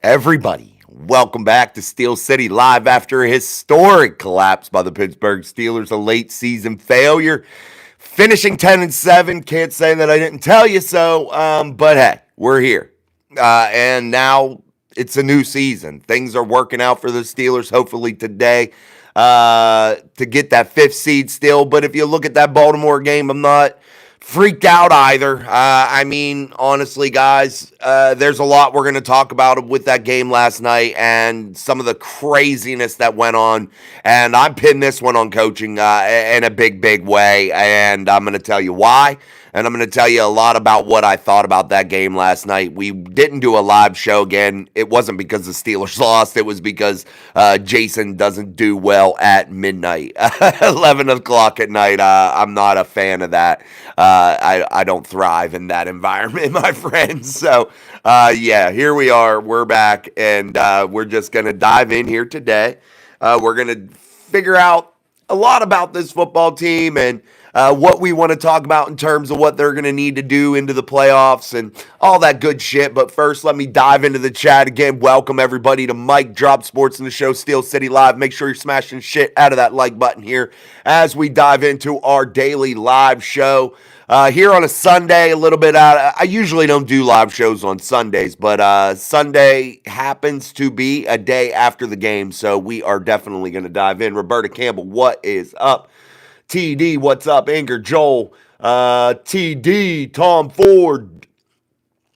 Everybody, welcome back to Steel City Live after a historic collapse by the Pittsburgh Steelers, a late season failure. Finishing 10-7, can't say that I didn't tell you so, but hey, we're here. And now it's a new season. Things are working out for the Steelers, hopefully today, to get that fifth seed still. But if you look at that Baltimore game, I'm not freaked out either. Honestly, guys, there's a lot we're going to talk about with that game last night and some of the craziness that went on. And I'm pinning this one on coaching in a big, big way. And I'm going to tell you why. And I'm going to tell you a lot about what I thought about that game last night. We didn't do a live show again. It wasn't because the Steelers lost. It was because Jason doesn't do well at midnight, 11 o'clock at night. I'm not a fan of that. I don't thrive in that environment, my friends. So, here we are. We're back, and we're just going to dive in here today. We're going to figure out a lot about this football team and what we want to talk about in terms of what they're going to need to do into the playoffs and all that good shit. But first, let me dive into the chat again. Welcome everybody to Mike Drop Sports in the show, Steel City Live. Make sure you're smashing shit out of that like button here as we dive into our daily live show. Here on a Sunday, a little bit out. I usually don't do live shows on Sundays, but Sunday happens to be a day after the game, so we are definitely going to dive in. Roberta Campbell, what is up? TD, what's up? Anger, Joel, TD, Tom Ford,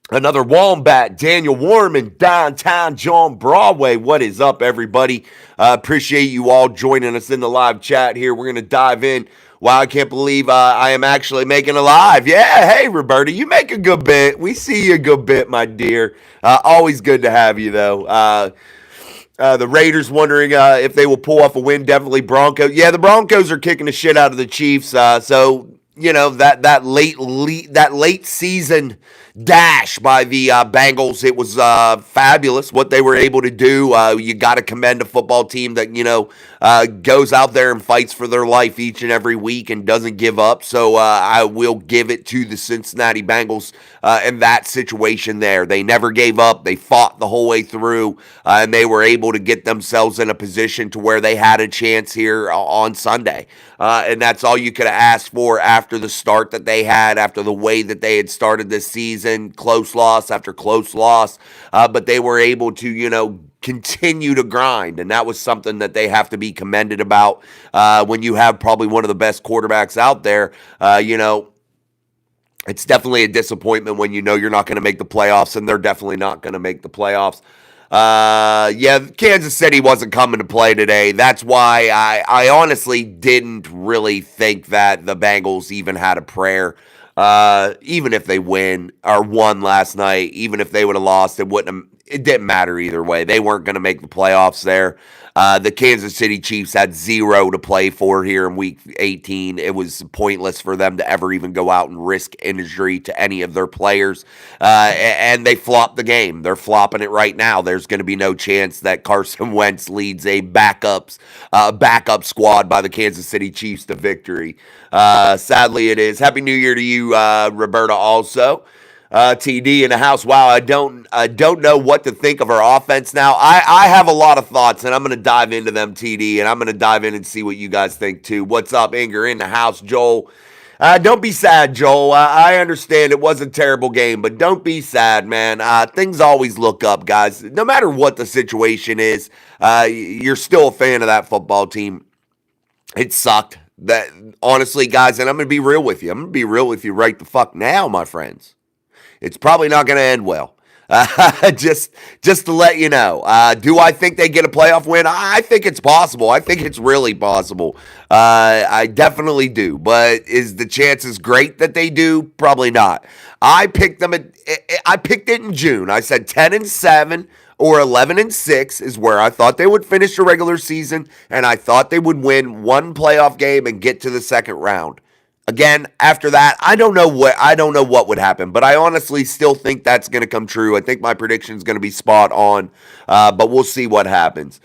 another Wombat, Daniel Warman, Downtown John Broadway. What is up, everybody? Appreciate you all joining us in the live chat here. We're going to dive in. Wow, I can't believe I am actually making a live. Yeah, hey, Roberta, you make a good bit. We see you a good bit, my dear. Always good to have you, though. The Raiders wondering if they will pull off a win. Definitely Broncos. Yeah, the Broncos are kicking the shit out of the Chiefs. So that late season dash by the Bengals, it was fabulous what they were able to do. You got to commend a football team that goes out there and fights for their life each and every week and doesn't give up. So I will give it to the Cincinnati Bengals in that situation there. They never gave up. They fought the whole way through, and they were able to get themselves in a position to where they had a chance here on Sunday. And that's all you could have asked for after the start that they had, after the way that they had started this season, close loss after close loss. But they were able to, continue to grind, and that was something that they have to be commended about. When you have probably one of the best quarterbacks out there, it's definitely a disappointment when you're not going to make the playoffs, and they're definitely not going to make the playoffs. Kansas City wasn't coming to play today. That's why I honestly didn't really think that the Bengals even had a prayer. Even if they won last night, even if they would have lost, it didn't matter either way. They weren't going to make the playoffs there. The Kansas City Chiefs had 0 to play for here in Week 18. It was pointless for them to ever even go out and risk injury to any of their players. And they flopped the game. They're flopping it right now. There's going to be no chance that Carson Wentz leads a backup squad by the Kansas City Chiefs to victory. Sadly, it is. Happy New Year to you, Roberta, also. TD in the house. Wow, I don't know what to think of our offense now. I have a lot of thoughts, and I'm going to dive into them, TD, and I'm going to dive in and see what you guys think, too. What's up, Anger in the house, Joel? Don't be sad, Joel. I understand it was a terrible game, but don't be sad, man. Things always look up, guys. No matter what the situation is, you're still a fan of that football team. It sucked. That honestly, guys, and I'm going to be real with you. I'm going to be real with you right the fuck now, my friends. It's probably not going to end well. Just to let you know. Do I think they get a playoff win? I think it's possible. I think it's really possible. I definitely do. But is the chances great that they do? Probably not. I picked it in June. I said 10-7 or 11-6 is where I thought they would finish the regular season, and I thought they would win one playoff game and get to the second round. Again, after that, I don't know what would happen, but I honestly still think that's going to come true. I think my prediction is going to be spot on, but we'll see what happens.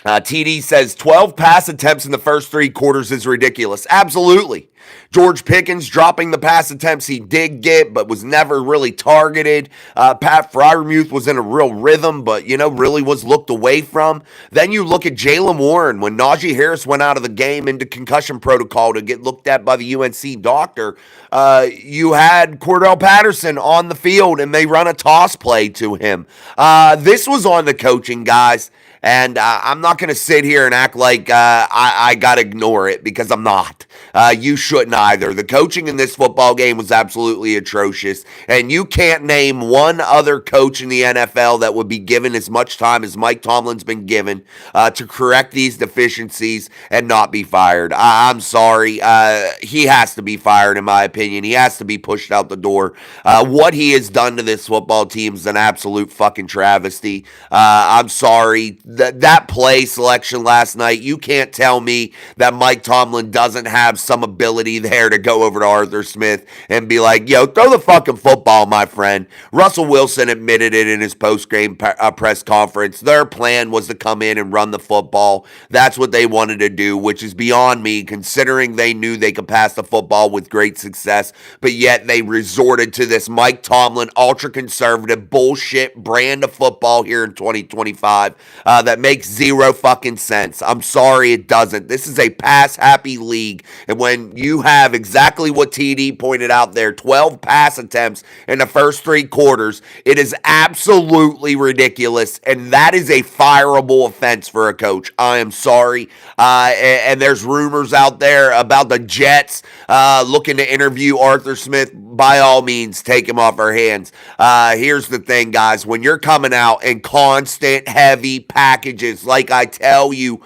TD says 12 pass attempts in the first 3 quarters is ridiculous. Absolutely. George Pickens dropping the pass attempts he did get, but was never really targeted. Pat Freiermuth was in a real rhythm, but, really was looked away from. Then you look at Jaylen Warren. When Najee Harris went out of the game into concussion protocol to get looked at by the UNC doctor, you had Cordell Patterson on the field, and they run a toss play to him. This was on the coaching, guys. And I'm not going to sit here and act like I got to ignore it, because I'm not. You shouldn't either. The coaching in this football game was absolutely atrocious. And you can't name one other coach in the NFL that would be given as much time as Mike Tomlin's been given to correct these deficiencies and not be fired. I'm sorry. He has to be fired, in my opinion. He has to be pushed out the door. What he has done to this football team is an absolute fucking travesty. I'm sorry. That play selection last night, you can't tell me that Mike Tomlin doesn't have some ability there to go over to Arthur Smith and be like, yo, throw the fucking football, my friend. Russell Wilson admitted it in his post-game press conference. Their plan was to come in and run the football. That's what they wanted to do, which is beyond me, considering they knew they could pass the football with great success, but yet they resorted to this Mike Tomlin ultra-conservative bullshit brand of football here in 2025 that makes zero fucking sense. I'm sorry, it doesn't. This is a pass-happy league, and when you have exactly what TD pointed out there, 12 pass attempts in the first 3 quarters, it is absolutely ridiculous, and that is a fireable offense for a coach. I am sorry, and there's rumors out there about the Jets looking to interview Arthur Smith. By all means, take him off our hands. Here's the thing, guys. When you're coming out in constant, heavy packages, like I tell you,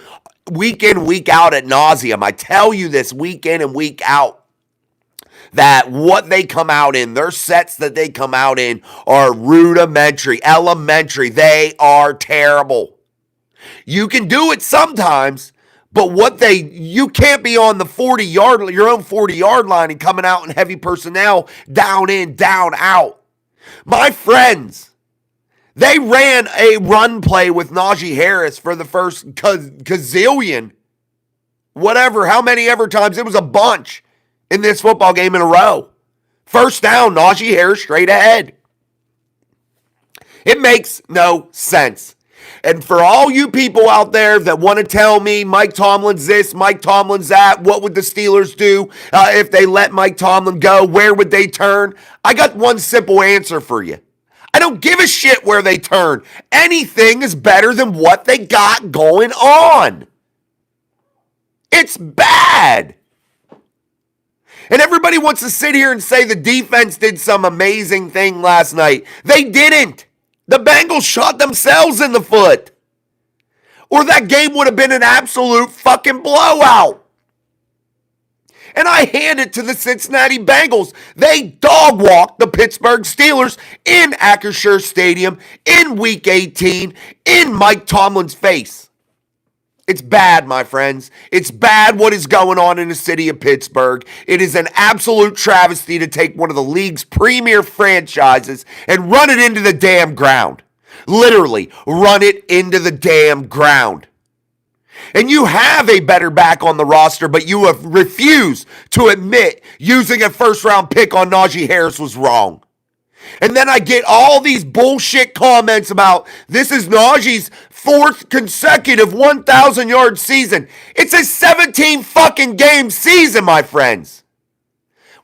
week in, week out ad nauseum, I tell you this week in and week out, that what they come out in, their sets that they come out in are rudimentary, elementary. They are terrible. You can do it sometimes, but you can't be on the your own 40-yard line and coming out in heavy personnel, down in, down out. My friends, they ran a run play with Najee Harris for the first gazillion, whatever, how many ever times. It was a bunch in this football game in a row. First down, Najee Harris straight ahead. It makes no sense. And for all you people out there that want to tell me Mike Tomlin's this, Mike Tomlin's that, what would the Steelers do if they let Mike Tomlin go? Where would they turn? I got one simple answer for you. I don't give a shit where they turn. Anything is better than what they got going on. It's bad. And everybody wants to sit here and say the defense did some amazing thing last night. They didn't. The Bengals shot themselves in the foot. Or that game would have been an absolute fucking blowout. And I hand it to the Cincinnati Bengals. They dog-walked the Pittsburgh Steelers in Acrisure Stadium in Week 18 in Mike Tomlin's face. It's bad, my friends. It's bad what is going on in the city of Pittsburgh. It is an absolute travesty to take one of the league's premier franchises and run it into the damn ground. Literally, run it into the damn ground. And you have a better back on the roster, but you have refused to admit using a first-round pick on Najee Harris was wrong. And then I get all these bullshit comments about this is Najee's 4th consecutive 1,000-yard season. It's a 17 fucking game season, my friends.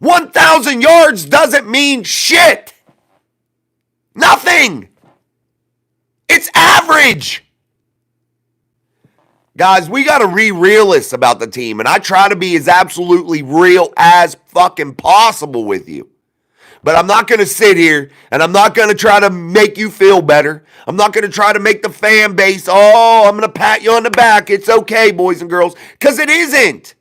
1,000 yards doesn't mean shit. Nothing. It's average. Guys, we got to be realists about the team, and I try to be as absolutely real as fucking possible with you. But I'm not going to sit here, and I'm not going to try to make you feel better. I'm not going to try to make the fan base, I'm going to pat you on the back. It's okay, boys and girls, because it isn't.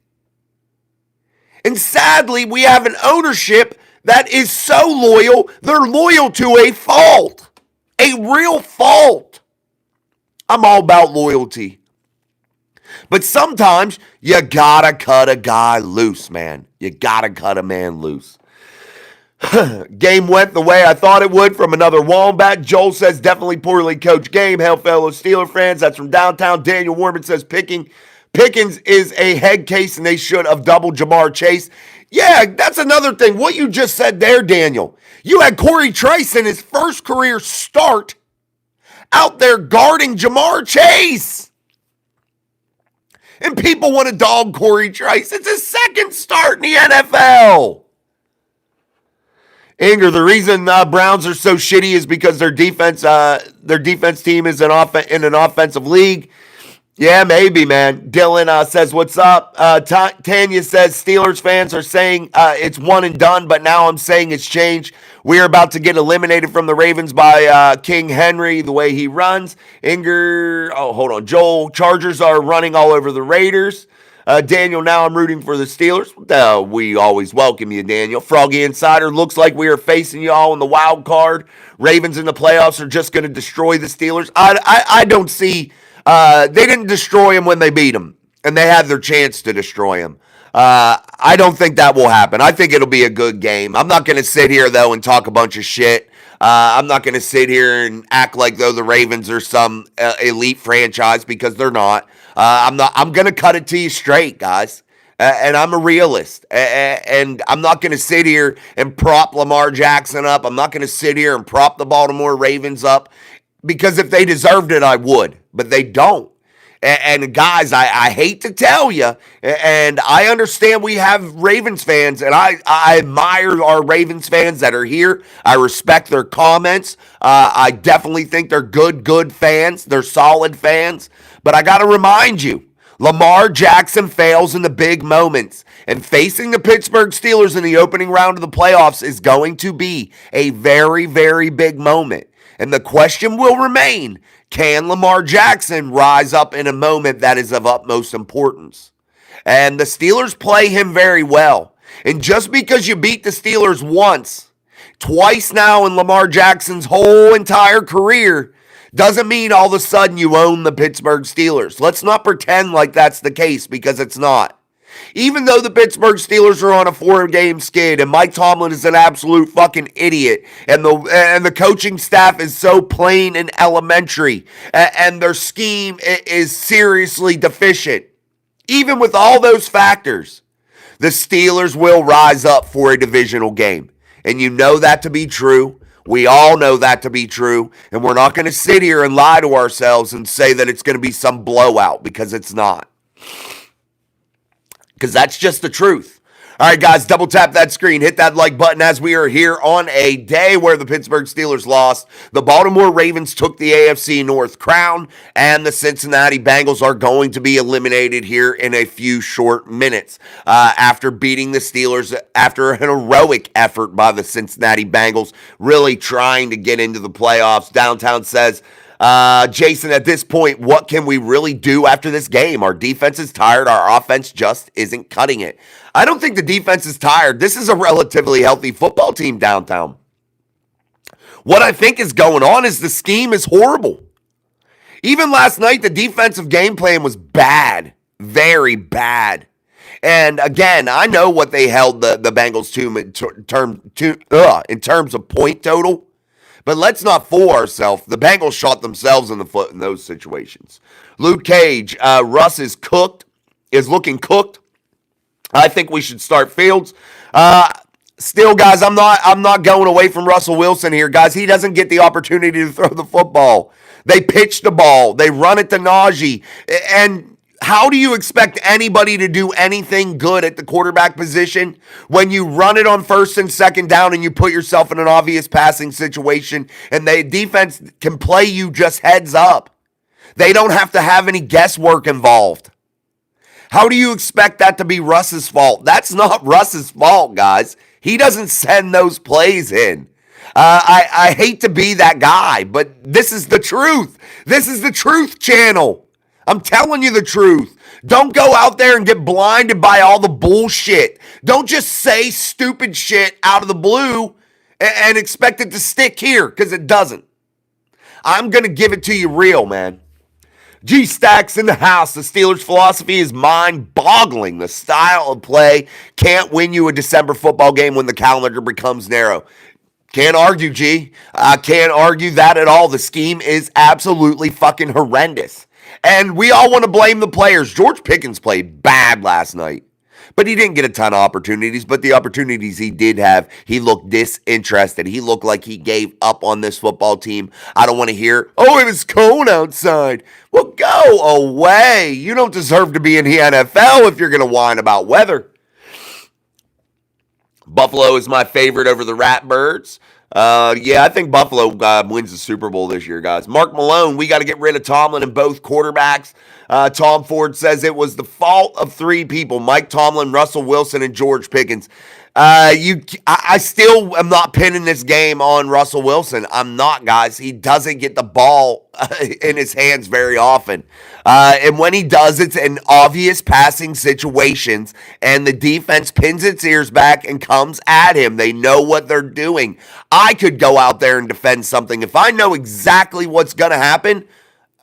And sadly, we have an ownership that is so loyal, they're loyal to a fault. A real fault. I'm all about loyalty. But sometimes you gotta cut a guy loose, man. You gotta cut a man loose. Game went the way I thought it would from another Wombat. Joel says definitely poorly coached game. Hail fellow Steeler fans. That's from downtown. Daniel Warman says Pickens is a head case and they should have doubled Jamar Chase. Yeah, that's another thing. What you just said there, Daniel. You had Corey Trice in his first career start out there guarding Jamar Chase. And people want to dog Corey Trice. It's his second start in the NFL. Inger, the reason Browns are so shitty is because their defense team is in an offensive league. Yeah, maybe, man. Dylan says, what's up? Tanya says, Steelers fans are saying it's one and done, but now I'm saying it's changed. We're about to get eliminated from the Ravens by King Henry, the way he runs. Inger, hold on. Joel, Chargers are running all over the Raiders. Daniel, now I'm rooting for the Steelers. We always welcome you, Daniel. Froggy Insider, looks like we are facing y'all in the wild card. Ravens in the playoffs are just going to destroy the Steelers. I don't see... they didn't destroy them when they beat them, and they had their chance to destroy them. I don't think that will happen. I think it'll be a good game. I'm not going to sit here, though, and talk a bunch of shit. I'm not going to sit here and act like though the Ravens are some elite franchise because they're not. I'm going to cut it to you straight, guys. And I'm a realist. And I'm not going to sit here and prop Lamar Jackson up. I'm not going to sit here and prop the Baltimore Ravens up. Because if they deserved it, I would. But they don't. And guys, I hate to tell you, and I understand we have Ravens fans, and I admire our Ravens fans that are here. I respect their comments. I definitely think they're good fans. They're solid fans. But I got to remind you, Lamar Jackson fails in the big moments. And facing the Pittsburgh Steelers in the opening round of the playoffs is going to be a very, very big moment. And the question will remain, can Lamar Jackson rise up in a moment that is of utmost importance? And the Steelers play him very well. And just because you beat the Steelers once, twice now in Lamar Jackson's whole entire career, doesn't mean all of a sudden you own the Pittsburgh Steelers. Let's not pretend like that's the case because it's not. Even though the Pittsburgh Steelers are on a 4-game skid and Mike Tomlin is an absolute fucking idiot and the coaching staff is so plain and elementary and their scheme is seriously deficient, even with all those factors, the Steelers will rise up for a divisional game. And you know that to be true. We all know that to be true. And we're not going to sit here and lie to ourselves and say that it's going to be some blowout because it's not. Because that's just the truth. All right, guys, double tap that screen. Hit that like button as we are here on a day where the Pittsburgh Steelers lost. The Baltimore Ravens took the AFC North crown, and the Cincinnati Bengals are going to be eliminated here in a few short minutes after beating the Steelers after an heroic effort by the Cincinnati Bengals, really trying to get into the playoffs. Downtown says, Jason, at this point, what can we really do after this game? Our defense is tired. Our offense just isn't cutting it. I don't think the defense is tired. This is a relatively healthy football team downtown. What I think is going on is the scheme is horrible. Even last night, the defensive game plan was bad, very bad. And again, I know what they held the Bengals to in terms of point total. But let's not fool ourselves. The Bengals shot themselves in the foot in those situations. Luke Cage, Russ is looking cooked. I think we should start Fields. Still, guys, I'm not going away from Russell Wilson here, guys. He doesn't get the opportunity to throw the football. They pitch the ball. They run it to Najee. And how do you expect anybody to do anything good at the quarterback position when you run it on first and second down and you put yourself in an obvious passing situation and the defense can play you just heads up? They don't have to have any guesswork involved. How do you expect that to be Russ's fault? That's not Russ's fault, guys. He doesn't send those plays in. I hate to be that guy, but this is the truth. This is the truth channel. I'm telling you the truth. Don't go out there and get blinded by all the bullshit. Don't just say stupid shit out of the blue and expect it to stick here, because it doesn't. I'm going to give it to you real, man. G-Stacks in the house. The Steelers' philosophy is mind-boggling. The style of play can't win you a December football game when the calendar becomes narrow. Can't argue, G. I can't argue that at all. The scheme is absolutely fucking horrendous. And we all want to blame the players. George Pickens played bad last night. But he didn't get a ton of opportunities. But the opportunities he did have, he looked disinterested. He looked like he gave up on this football team. I don't want to hear, oh, it was cold outside. Well, go away. You don't deserve to be in the NFL if you're going to whine about weather. Buffalo is my favorite over the Ratbirds. I think Buffalo wins the Super Bowl this year, guys. Mark Malone, we got to get rid of Tomlin and both quarterbacks. Tom Ford says it was the fault of three people: Mike Tomlin, Russell Wilson, and George Pickens. I still am not pinning this game on Russell Wilson. I'm not, guys. He doesn't get the ball in his hands very often. And when he does, it's in obvious passing situations, and the defense pins its ears back and comes at him. They know what they're doing. I could go out there and defend something. If I know exactly what's going to happen,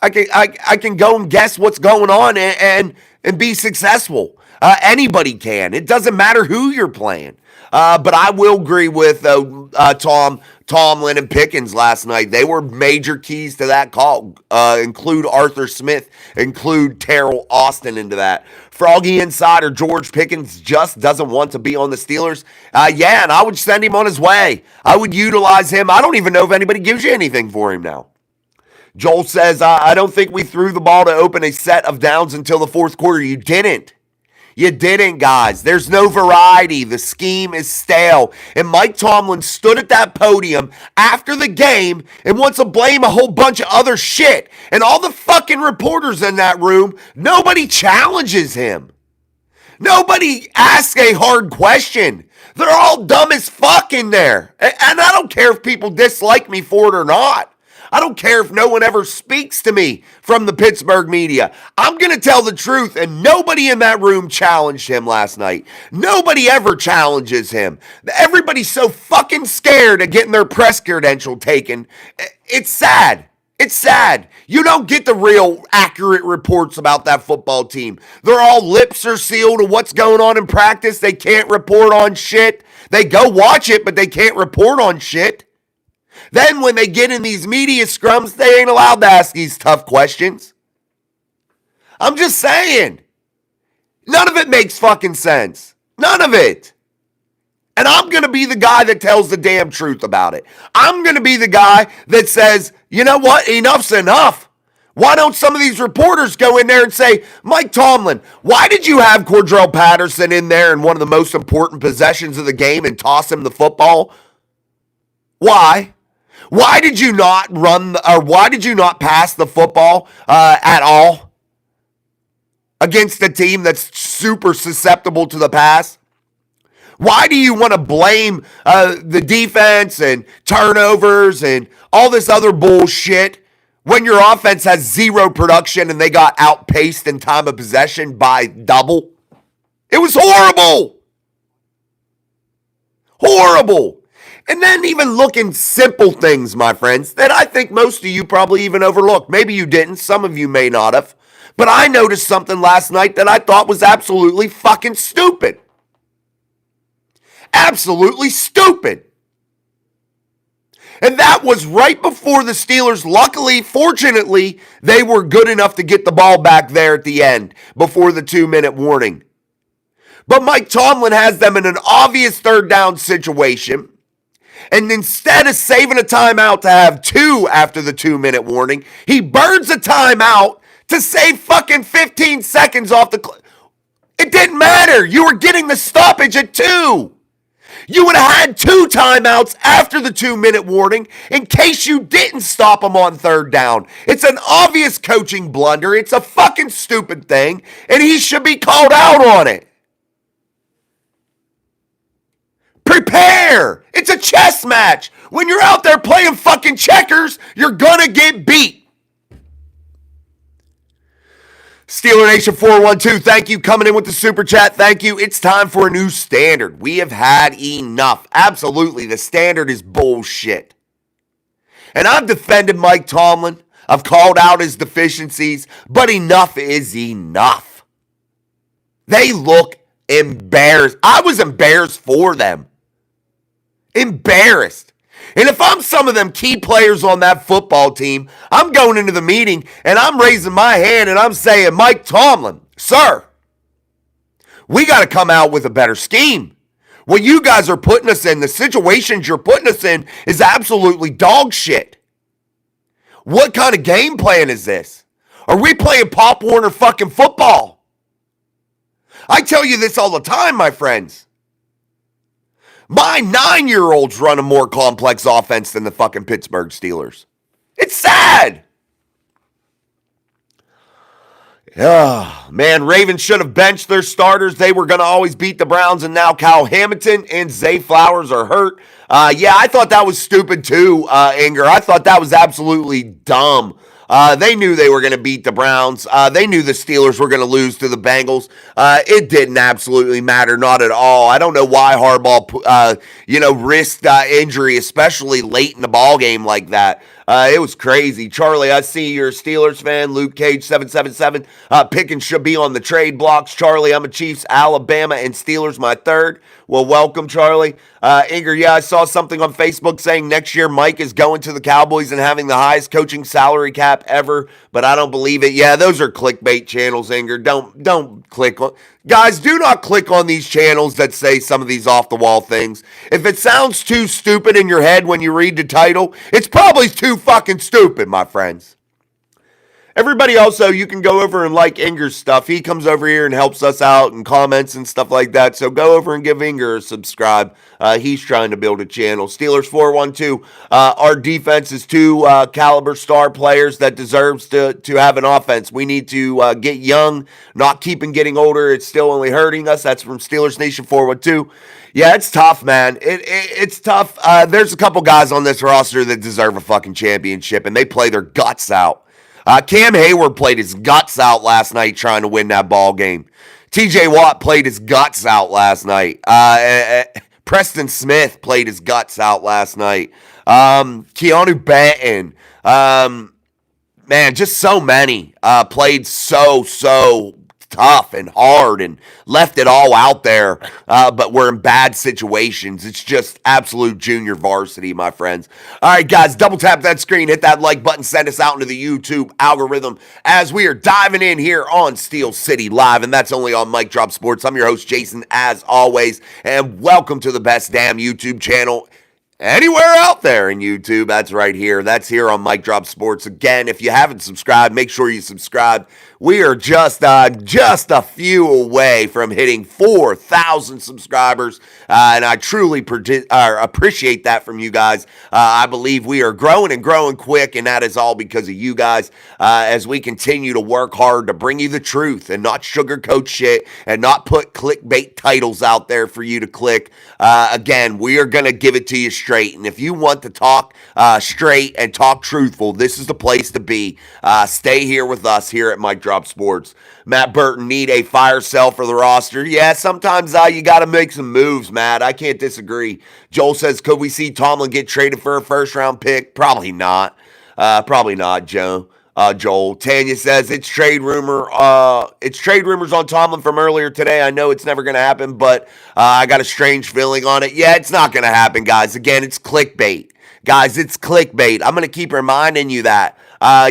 I can go and guess what's going on and be successful. Anybody can. It doesn't matter who you're playing. But I will agree with Tomlin and Pickens last night. They were major keys to that call. Include Arthur Smith, include Terrell Austin into that. Froggy Insider, George Pickens just doesn't want to be on the Steelers. And I would send him on his way. I would utilize him. I don't even know if anybody gives you anything for him now. Joel says, I don't think we threw the ball to open a set of downs until the fourth quarter. You didn't. You didn't, guys. There's no variety. The scheme is stale. And Mike Tomlin stood at that podium after the game and wants to blame a whole bunch of other shit. And all the fucking reporters in that room, nobody challenges him. Nobody asks a hard question. They're all dumb as fuck in there. And I don't care if people dislike me for it or not. I don't care if no one ever speaks to me from the Pittsburgh media. I'm going to tell the truth, and nobody in that room challenged him last night. Nobody ever challenges him. Everybody's so fucking scared of getting their press credential taken. It's sad. It's sad. You don't get the real accurate reports about that football team. They're all lips are sealed to what's going on in practice. They can't report on shit. They go watch it, but they can't report on shit. Then when they get in these media scrums, they ain't allowed to ask these tough questions. I'm just saying. None of it makes fucking sense. None of it. And I'm going to be the guy that tells the damn truth about it. I'm going to be the guy that says, you know what? Enough's enough. Why don't some of these reporters go in there and say, Mike Tomlin, why did you have Cordell Patterson in there in one of the most important possessions of the game and toss him the football? Why? Why did you not why did you not pass the football at all against a team that's super susceptible to the pass? Why do you want to blame the defense and turnovers and all this other bullshit when your offense has zero production and they got outpaced in time of possession by double? It was horrible. Horrible. And then even looking simple things, my friends, that I think most of you probably even overlooked. Maybe you didn't. Some of you may not have. But I noticed something last night that I thought was absolutely fucking stupid. Absolutely stupid. And that was right before the Steelers, luckily, fortunately, they were good enough to get the ball back there at the end before the 2-minute warning. But Mike Tomlin has them in an obvious third down situation. And instead of saving a timeout to have 2 after the 2-minute warning, he burns a timeout to save fucking 15 seconds off the clock. It didn't matter. You were getting the stoppage at 2. You would have had 2 timeouts after the 2-minute warning in case you didn't stop him on third down. It's an obvious coaching blunder. It's a fucking stupid thing, and he should be called out on it. Prepare. It's a chess match. When you're out there playing fucking checkers, you're gonna get beat. Steeler Nation 412, thank you. Coming in with the super chat, thank you. It's time for a new standard. We have had enough. Absolutely, the standard is bullshit. And I've defended Mike Tomlin. I've called out his deficiencies, but enough is enough. They look embarrassed. I was embarrassed for them. Embarrassed. And if I'm some of them key players on that football team, I'm going into the meeting and I'm raising my hand and I'm saying, Mike Tomlin, sir, we got to come out with a better scheme. What you guys are putting us in, the situations you're putting us in, is absolutely dog shit. What kind of game plan is this? Are we playing Pop Warner fucking football? I tell you this all the time, my friends. My 9-year-olds run a more complex offense than the fucking Pittsburgh Steelers. It's sad. Man, Ravens should have benched their starters. They were going to always beat the Browns, and now Kyle Hamilton and Zay Flowers are hurt. Yeah, I thought that was stupid too, Inger. I thought that was absolutely dumb. They knew they were going to beat the Browns. They knew the Steelers were going to lose to the Bengals. It didn't absolutely matter, not at all. I don't know why Harbaugh, risked injury, especially late in the ball game like that. It was crazy. Charlie, I see you're a Steelers fan. Luke Cage 777. Pickens should be on the trade blocks. Charlie, I'm a Chiefs, Alabama, and Steelers my third. Well, welcome, Charlie. Inger, yeah, I saw something on Facebook saying next year Mike is going to the Cowboys and having the highest coaching salary cap ever, but I don't believe it. Yeah, those are clickbait channels, Inger. Don't click on. Guys, do not click on these channels that say some of these off-the-wall things. If it sounds too stupid in your head when you read the title, it's probably too fucking stupid, my friends. Everybody also, you can go over and like Inger's stuff. He comes over here and helps us out and comments and stuff like that. So go over and give Inger a subscribe. He's trying to build a channel. Steelers 412. Our defense is two caliber star players that deserves to have an offense. We need to get young, not keeping getting older. It's still only hurting us. That's from Steelers Nation 412. Yeah, it's tough, man. It's tough. There's a couple guys on this roster that deserve a fucking championship, and they play their guts out. Cam Hayward played his guts out last night trying to win that ball game. TJ Watt played his guts out last night. Preston Smith played his guts out last night. Keanu Benton. Man, just so many played so tough and hard and left it all out there, but we're in bad situations. It's just absolute junior varsity, my friends. All right, guys, double tap that screen, hit that like button, send us out into the YouTube algorithm as we are diving in here on Steel City Live, and that's only on Mike Drop Sports. I'm your host, Jason, as always, and welcome to the best damn YouTube channel anywhere out there in YouTube. That's right here. That's here on Mike Drop Sports. Again, if you haven't subscribed, make sure you subscribe. We are just a few away from hitting 4,000 subscribers, and I truly appreciate that from you guys. I believe we are growing and growing quick, and that is all because of you guys as we continue to work hard to bring you the truth and not sugarcoat shit and not put clickbait titles out there for you to click. Again, we are going to give it to you straight, and if you want to talk straight and talk truthful, this is the place to be. Stay here with us here at Mike Drop Sports. Matt Burton need a fire sale for the roster. Yeah, sometimes you got to make some moves, Matt. I can't disagree. Joel says, could we see Tomlin get traded for a first-round pick? Probably not. Probably not, Joe. Joel. Tanya says it's trade rumors on Tomlin from earlier today. I know it's never going to happen, but I got a strange feeling on it. Yeah, it's not going to happen, guys. Again, it's clickbait. Guys, it's clickbait. I'm going to keep reminding you that.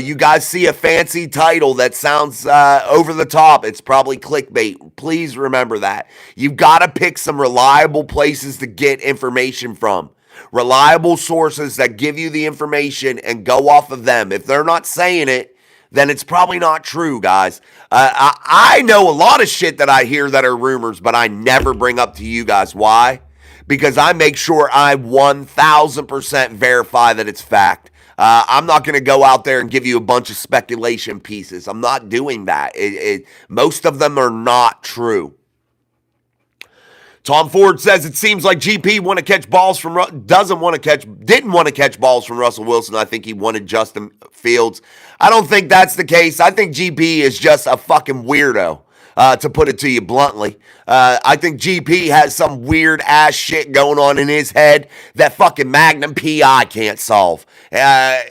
You guys see a fancy title that sounds over the top. It's probably clickbait. Please remember that. You've got to pick some reliable places to get information from. Reliable sources that give you the information and go off of them. If they're not saying it, then it's probably not true, guys. I know a lot of shit that I hear that are rumors, but I never bring up to you guys. Why? Because I make sure I 1,000% verify that it's fact. I'm not going to go out there and give you a bunch of speculation pieces. I'm not doing that. Most of them are not true. Tom Ford says it seems like GP didn't want to catch balls from Russell Wilson. I think he wanted Justin Fields. I don't think that's the case. I think GP is just a fucking weirdo, to put it to you bluntly. I think GP has some weird ass shit going on in his head that fucking Magnum PI can't solve. I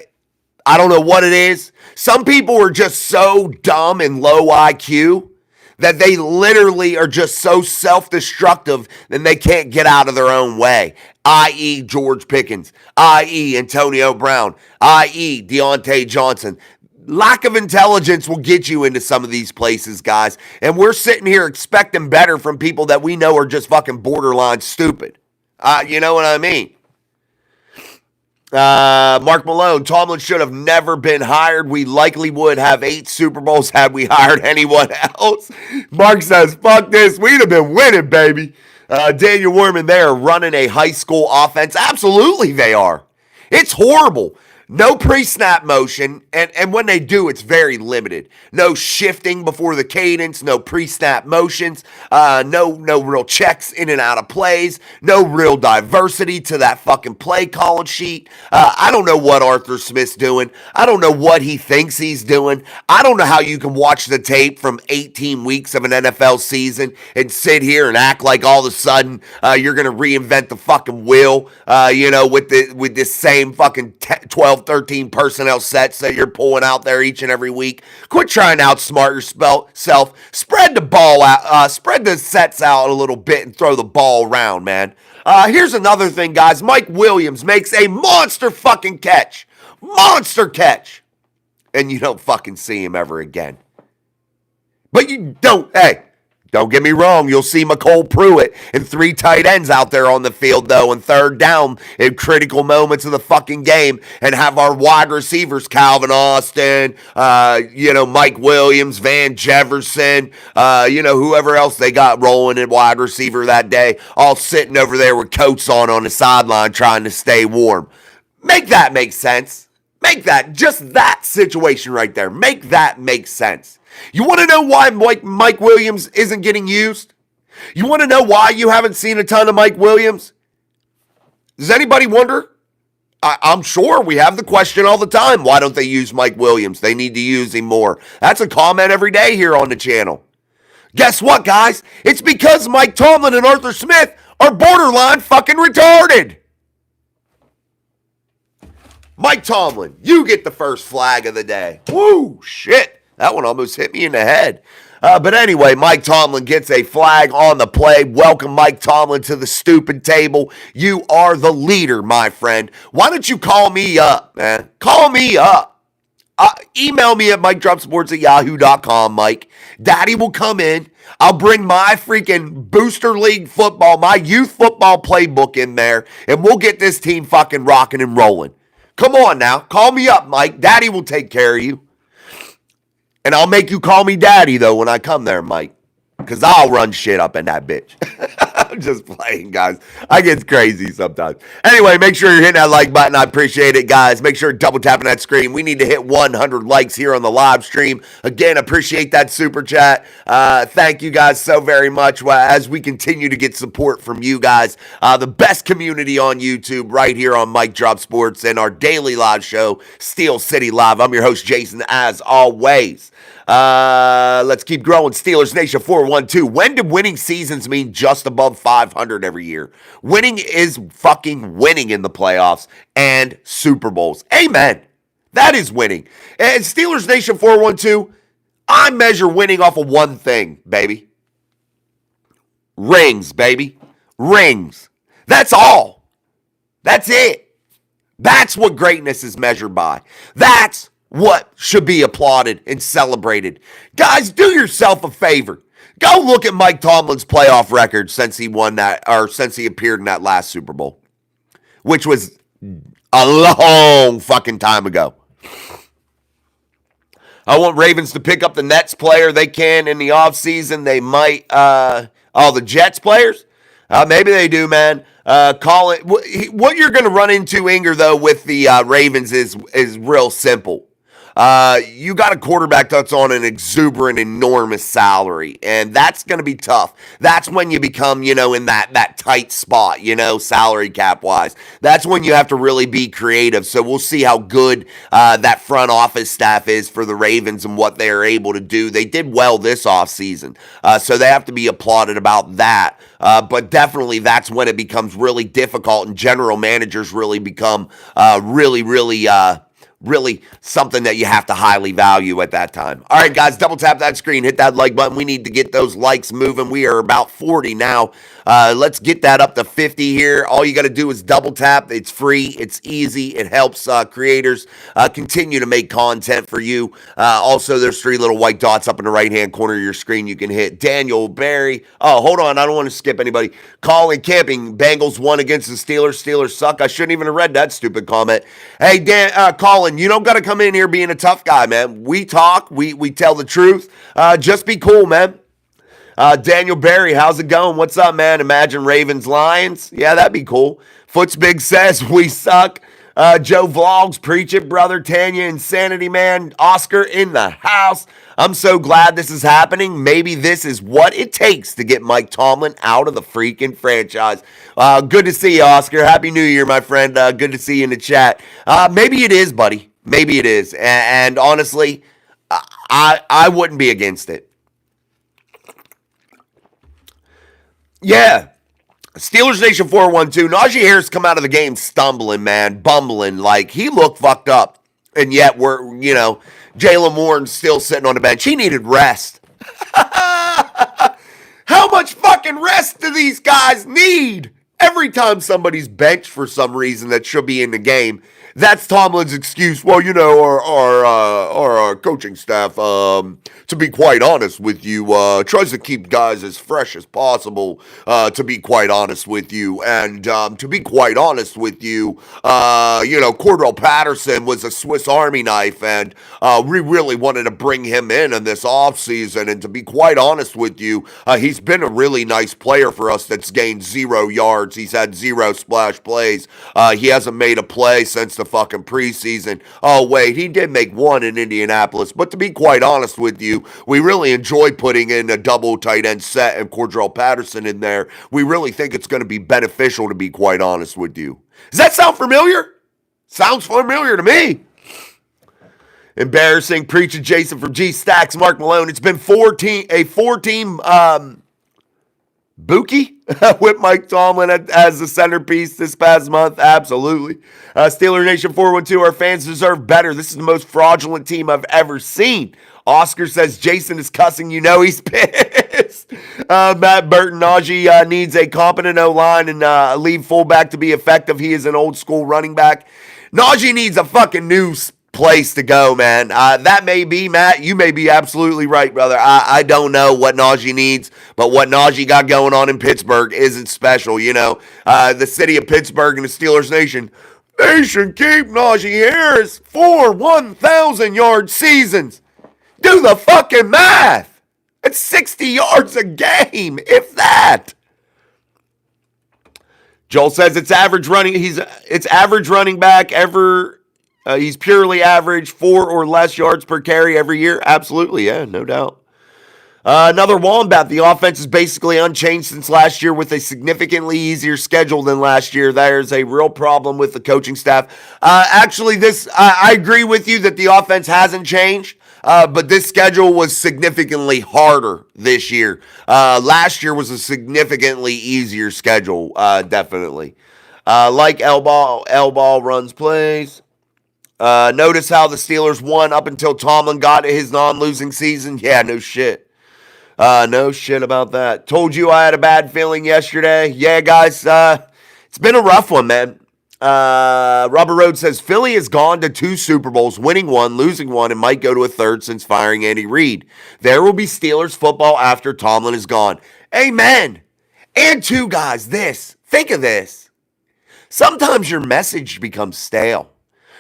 don't know what it is, Some people are just so dumb and low IQ that they literally are just so self-destructive that they can't get out of their own way, i.e. George Pickens, i.e. Antonio Brown, i.e. Deontay Johnson. Lack of intelligence will get you into some of these places, guys. And we're sitting here expecting better from people that we know are just fucking borderline stupid. You know what I mean? Mark Malone, Tomlin should have never been hired. We likely would have 8 Super Bowls had we hired anyone else. Mark says, fuck this. We'd have been winning, baby. Daniel Worman, they are running a high school offense. Absolutely they are. It's horrible. No pre-snap motion, and when they do, it's very limited. No shifting before the cadence, no pre-snap motions, no real checks in and out of plays, no real diversity to that fucking play calling sheet. I don't know what Arthur Smith's doing. I don't know what he thinks he's doing. I don't know how you can watch the tape from 18 weeks of an NFL season and sit here and act like all of a sudden you're going to reinvent the fucking wheel, with this same fucking 12, 13 personnel sets that you're pulling out there each and every week. Quit trying to outsmart yourself. Spread the ball out, spread the sets out a little bit and throw the ball around, man. Here's another thing, guys. Mike Williams makes a monster fucking catch. Monster catch. And you don't fucking see him ever again. But you don't, don't get me wrong, you'll see McCole Pruitt and 3 tight ends out there on the field, though, and third down in critical moments of the fucking game, and have our wide receivers, Calvin Austin, Mike Williams, Van Jefferson, whoever else they got rolling in wide receiver that day, all sitting over there with coats on the sideline trying to stay warm. Make that make sense. Make that, just that situation right there, make that make sense. You want to know why Mike Williams isn't getting used? You want to know why you haven't seen a ton of Mike Williams? Does anybody wonder? I'm sure we have the question all the time. Why don't they use Mike Williams? They need to use him more. That's a comment every day here on the channel. Guess what, guys? It's because Mike Tomlin and Arthur Smith are borderline fucking retarded. Mike Tomlin, you get the first flag of the day. Woo, shit. That one almost hit me in the head. But anyway, Mike Tomlin gets a flag on the play. Welcome Mike Tomlin to the stupid table. You are the leader, my friend. Why don't you call me up, man? Call me up. Email me at MikeDropSports@yahoo.com, Mike. Daddy will come in. I'll bring my freaking Booster League football, my youth football playbook in there, and we'll get this team fucking rocking and rolling. Come on now. Call me up, Mike. Daddy will take care of you. And I'll make you call me daddy, though, when I come there, Mike. Because I'll run shit up in that bitch. I'm just playing, guys. I get crazy sometimes. Anyway, make sure you're hitting that like button. I appreciate it, guys. Make sure you're double tapping that screen. We need to hit 100 likes here on the live stream. Again, appreciate that super chat. Thank you guys so very much as we continue to get support from you guys. The best community on YouTube right here on Mike Drop Sports and our daily live show, Steel City Live. I'm your host, Jason, as always. Let's keep growing. Steelers Nation 412. When do winning seasons mean just above 500 every year? Winning is fucking winning in the playoffs and Super Bowls. Amen. That is winning. And Steelers Nation 412, I measure winning off of one thing, baby. Rings, baby. Rings. That's all. That's it. That's what greatness is measured by. That's what should be applauded and celebrated. Guys, do yourself a favor. Go look at Mike Tomlin's playoff record since he won that, or since he appeared in that last Super Bowl, which was a long fucking time ago. I want Ravens to pick up the Nets player they can in the offseason. They might, the Jets players? Maybe they do, man. Call it. What you're going to run into, Inger, though, with the Ravens is real simple. You got a quarterback that's on an exuberant, enormous salary, and that's going to be tough. That's when you become, in that tight spot, salary cap-wise. That's when you have to really be creative. So we'll see how good that front office staff is for the Ravens and what they're able to do. They did well this offseason, so they have to be applauded about that. But definitely that's when it becomes really difficult, and general managers really become really really something that you have to highly value at that time. All right, guys, double tap that screen, hit that like button. We need to get those likes moving. We are about 40 now. Let's get that up to 50 here. All you got to do is double tap. It's free. It's easy. It helps creators continue to make content for you. Also, there's 3 little white dots up in the right-hand corner of your screen you can hit. Daniel, Barry. Oh, hold on. I don't want to skip anybody. Colin Camping. Bengals won against the Steelers. Steelers suck. I shouldn't even have read that stupid comment. Hey, Colin, you don't got to come in here being a tough guy, man. We talk. We tell the truth. Just be cool, man. Daniel Barry, how's it going? What's up, man? Imagine Ravens Lions. Yeah, that'd be cool. Foots Big says we suck. Joe Vlogs, preach it, brother. Tanya, Insanity Man. Oscar in the house. I'm so glad this is happening. Maybe this is what it takes to get Mike Tomlin out of the freaking franchise. Good to see you, Oscar. Happy New Year, my friend. Good to see you in the chat. Maybe it is, buddy. Maybe it is. And honestly, I wouldn't be against it. Yeah. Steelers Nation 412. Najee Harris come out of the game stumbling, man, bumbling. Like, he looked fucked up. And yet Jalen Warren's still sitting on the bench. He needed rest. How much fucking rest do these guys need? Every time somebody's benched for some reason that should be in the game, that's Tomlin's excuse. Well, our coaching staff, to be quite honest with you, tries to keep guys as fresh as possible, to be quite honest with you. And to be quite honest with you, Cordell Patterson was a Swiss Army knife, and we really wanted to bring him in this offseason. And to be quite honest with you, he's been a really nice player for us that's gained 0 yards. He's had 0 splash plays. He hasn't made a play since the fucking preseason. Oh, wait, he did make 1 in Indianapolis. But to be quite honest with you, we really enjoy putting in a double tight end set and Cordell Patterson in there. We really think it's going to be beneficial, to be quite honest with you. Does that sound familiar? Sounds familiar to me. Embarrassing. Preaching Jason from G Stacks, Mark Malone. It's been a 4-team Buki with Mike Tomlin as the centerpiece this past month. Absolutely. Steeler Nation 412, our fans deserve better. This is the most fraudulent team I've ever seen. Oscar says Jason is cussing. He's pissed. Matt Burton, Najee needs a competent O-line and a lead fullback to be effective. He is an old school running back. Najee needs a fucking new place to go, man. That may be, Matt, you may be absolutely right, brother. I don't know what Najee needs, but what Najee got going on in Pittsburgh isn't special. The city of Pittsburgh and the Steelers Nation, they should keep Najee Harris for 1,000-yard seasons. Do the fucking math. It's 60 yards a game, if that. Joel says it's average running. It's average running back ever. He's purely average, 4 or less yards per carry every year. Absolutely, yeah, no doubt. Another Wombat. The offense is basically unchanged since last year with a significantly easier schedule than last year. There's a real problem with the coaching staff. Actually, I agree with you that the offense hasn't changed, but this schedule was significantly harder this year. Last year was a significantly easier schedule, definitely. Like L-Ball runs plays. Notice how the Steelers won up until Tomlin got his non-losing season. Yeah, no shit. No shit about that. Told you I had a bad feeling yesterday. Yeah, guys, it's been a rough one, man. Robert Rhodes says Philly has gone to 2 Super Bowls, winning 1, losing 1, and might go to a 3rd since firing Andy Reid. There will be Steelers football after Tomlin is gone. Amen. And 2, guys, think of this. Sometimes your message becomes stale.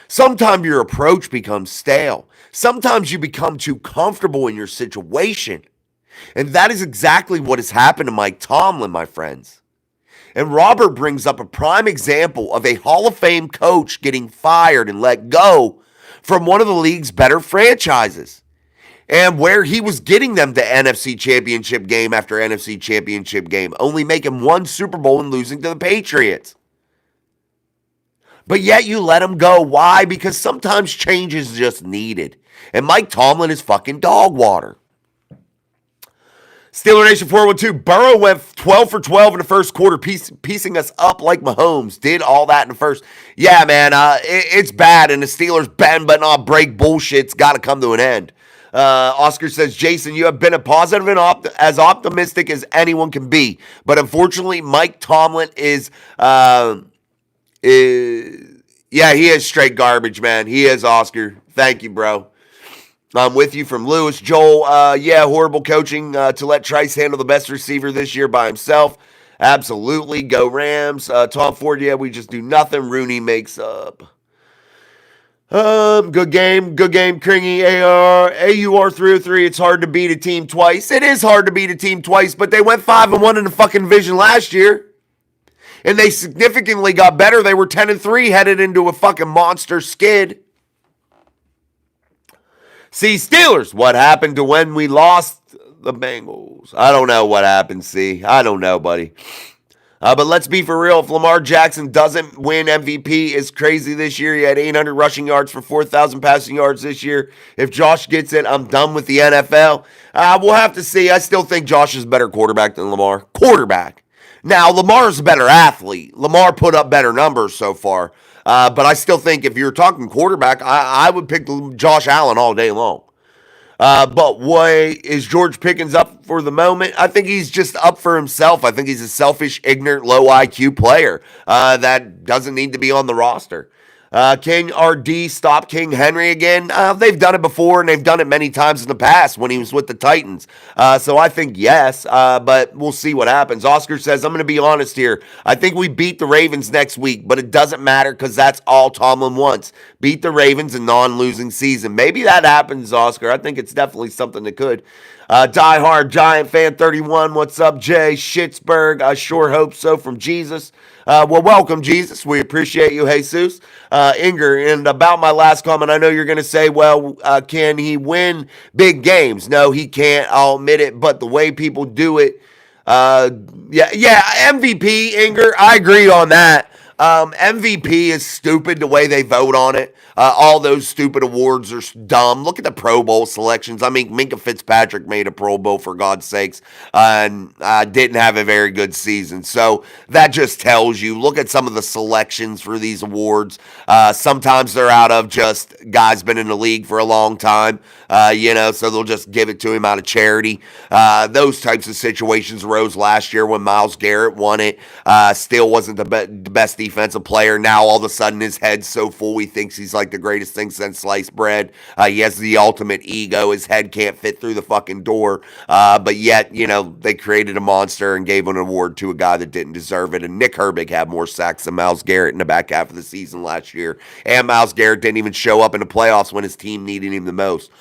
Sometimes your approach becomes stale. Sometimes you become too comfortable in your situation. And that is exactly what has happened to Mike Tomlin, my friends. And Robert brings up a prime example of a Hall of Fame coach getting fired and let go from one of the league's better franchises. And where he was getting them to NFC Championship game after NFC Championship game, only making 1 Super Bowl and losing to the Patriots. But yet you let him go. Why? Because sometimes change is just needed. And Mike Tomlin is fucking dog water. Steeler Nation 412. Burrow went 12 for 12 in the first quarter, piecing us up like Mahomes did all that in the first. Yeah, man, it's bad, and the Steelers bend but not break bullshit's got to come to an end. Oscar says, Jason, you have been a positive and as optimistic as anyone can be, but unfortunately, Mike Tomlin yeah, he is straight garbage, man. He is, Oscar. Thank you, bro. I'm with you from Lewis. Joel, yeah, horrible coaching to let Trice handle the best receiver this year by himself. Absolutely. Go Rams. Tom Ford, yeah, we just do nothing. Rooney makes up. Good game, Kringy. AUR 303. It's hard to beat a team twice. It is hard to beat a team twice, but they went 5-1 in the fucking division last year. And they significantly got better. They were 10-3 headed into a fucking monster skid. See, Steelers, what happened to when we lost the Bengals? I don't know what happened, see. I don't know, buddy. But let's be for real. If Lamar Jackson doesn't win MVP, it's crazy this year. He had 800 rushing yards for 4,000 passing yards this year. If Josh gets it, I'm done with the NFL. We'll have to see. I still think Josh is a better quarterback than Lamar. Quarterback. Now, Lamar's a better athlete. Lamar put up better numbers so far. But I still think if you're talking quarterback, I would pick Josh Allen all day long. But is George Pickens up for the moment? I think he's just up for himself. I think he's a selfish, ignorant, low IQ player that doesn't need to be on the roster. Can RD stop King Henry again? They've done it before, and they've done it many times in the past when he was with the Titans. So I think yes, but we'll see what happens. Oscar says, I'm going to be honest here. I think we beat the Ravens next week, but it doesn't matter because that's all Tomlin wants. Beat the Ravens in non-losing season. Maybe that happens, Oscar. I think it's definitely something that could. Die Hard Giant Fan 31. What's up, Jay? Schittsburg. I sure hope so from Jesus. Well, welcome, Jesus. We appreciate you, Jesus. Inger, and about my last comment, I know you're going to say, well, can he win big games? No, he can't. I'll admit it. But the way people do it, yeah, MVP, Inger, I agree on that. MVP is stupid the way they vote on it. All those stupid awards are dumb. Look at the Pro Bowl selections. I mean, Minka Fitzpatrick made a Pro Bowl, for God's sakes, and didn't have a very good season. So that just tells you, look at some of the selections for these awards. Sometimes they're out of just guys been in the league for a long time, so they'll just give it to him out of charity. Those types of situations arose last year when Myles Garrett won it. Still wasn't the best defensive player. Now all of a sudden his head's so full he thinks he's like the greatest thing since sliced bread. He has the ultimate ego. His head can't fit through the fucking door. But yet, they created a monster and gave an award to a guy that didn't deserve it. And Nick Herbig had more sacks than Myles Garrett in the back half of the season last year. And Myles Garrett didn't even show up in the playoffs when his team needed him the most.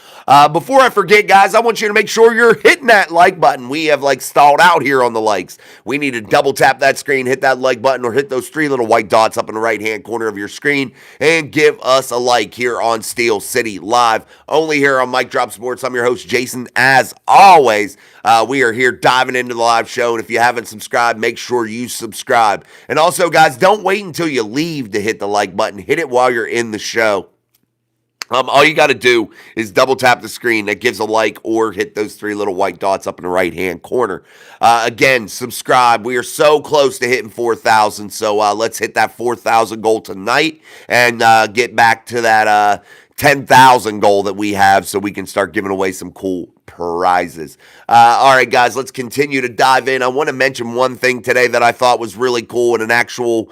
Before I forget, guys, I want you to make sure you're hitting that like button. We have stalled out here on the likes. We need to double tap that screen, hit that like button, or hit those three little white dots up in the right-hand corner of your screen, and give us a like here on Steel City Live. Only here on Mike Drop Sports. I'm your host, Jason. As always, we are here diving into the live show, and if you haven't subscribed, make sure you subscribe. And also, guys, don't wait until you leave to hit the like button. Hit it while you're in the show. All you got to do is double tap the screen that gives a like, or hit those three little white dots up in the right-hand corner. Again, subscribe. We are so close to hitting 4,000, so let's hit that 4,000 goal tonight and get back to that 10,000 goal that we have so we can start giving away some cool prizes. All right, guys, let's continue to dive in. I want to mention one thing today that I thought was really cool and an actual